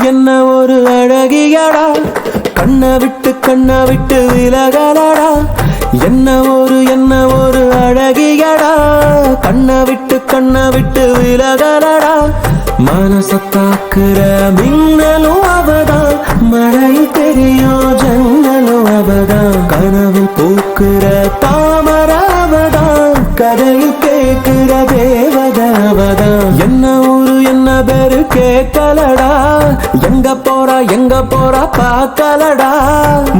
என்ன ஒரு அழகியடா, கண்ண விட்டு விலகலடா. என்ன ஒரு அழகியடா, கண்ண விட்டு விலகலடா. மனசத்தாக்குற மின்னலும் அவதான், மழையில் தெரியும் ஜன்னலும் அவதான். கனவு பூக்குற தாமர அவதான், கதையில் கேட்கிற தேவத அவதான். என்ன பேரு கேட்கலடா, எங்க போறா பார்க்கலடா.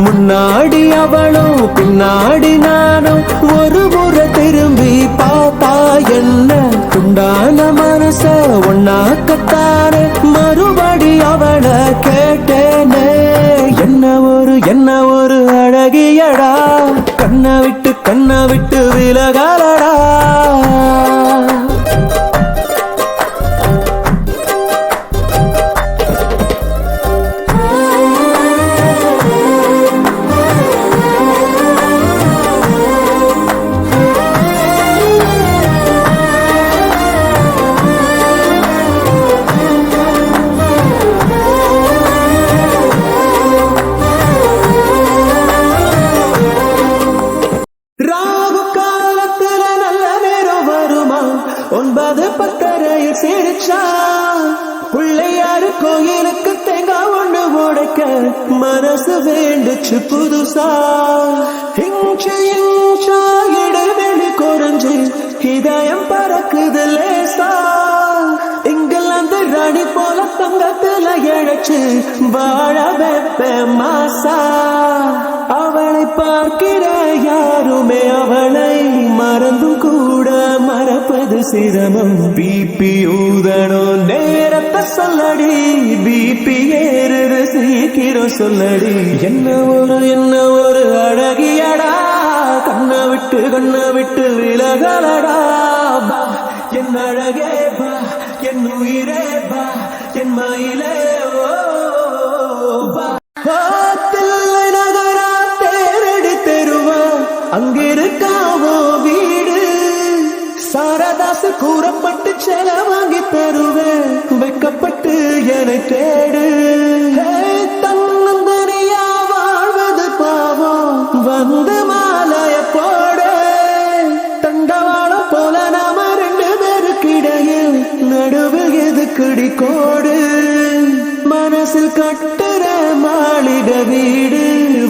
முன்னாடி அவளும் பின்னாடி நானும், ஒரு முறை திரும்பி பார்த்தா என்ன? துண்டான மனச ஒன்னாக்கத்தானே மறுபடி அவளை கேட்டேனே. என்ன ஒரு அழகியடா, கண்ண விட்டு விலகலடா. ஒன்பது பத்தரையில் சிரிச்சா, பிள்ளையாரு கோயிலுக்கு தேங்காய் ஒண்ணு உடைக்க மனசு வேண்டுச்சு புதுசா. இன்ச்சா இடைவெளி குறைஞ்சு இதயம் பறக்குது லேசா. இங்கிலாந்து ராணி போல தங்கத்துல இழைச்சு வாழ வைப்ப மாசா. அவளை பார்க்கிற யாருமே அவளை மறந்தும் கூட மறப்பது சிரமம். பிபி ஊதணும் நேரத்தை சொல்லடி, பிபி ஏறுது சீக்கிரம் சொல்லடி. என்ன ஒரு அழகியடா, கண்ண விட்டு விலகலடா. என் அழகே பா, என் உயிரே பா, என் மயிலே ஓ பா. நகரா தேரடி தெருவா, அங்கிருக்காவோ வீடு. சாரதாசு கூறப்பட்டு செல வாங்கி தருவேன், வைக்கப்பட்டு என்னை தேடு. தன்னந்தனியா வாழ்வது பாவம், வந்து மாலைய போட. தண்டவாளம் போல நாம ரெண்டு பேருக்கிடையில், நடுவில் எதுக்குடி கோடு? மனசில் கட்டுற மாளிகை வீடு,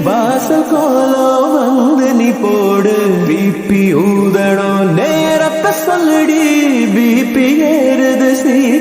வாசல் கோலம் வந்து நீ போடு. பிபி ஊதணும் நேரத்தை சொல்லுடி, பிபி ஏறுது சீக்கிரம்.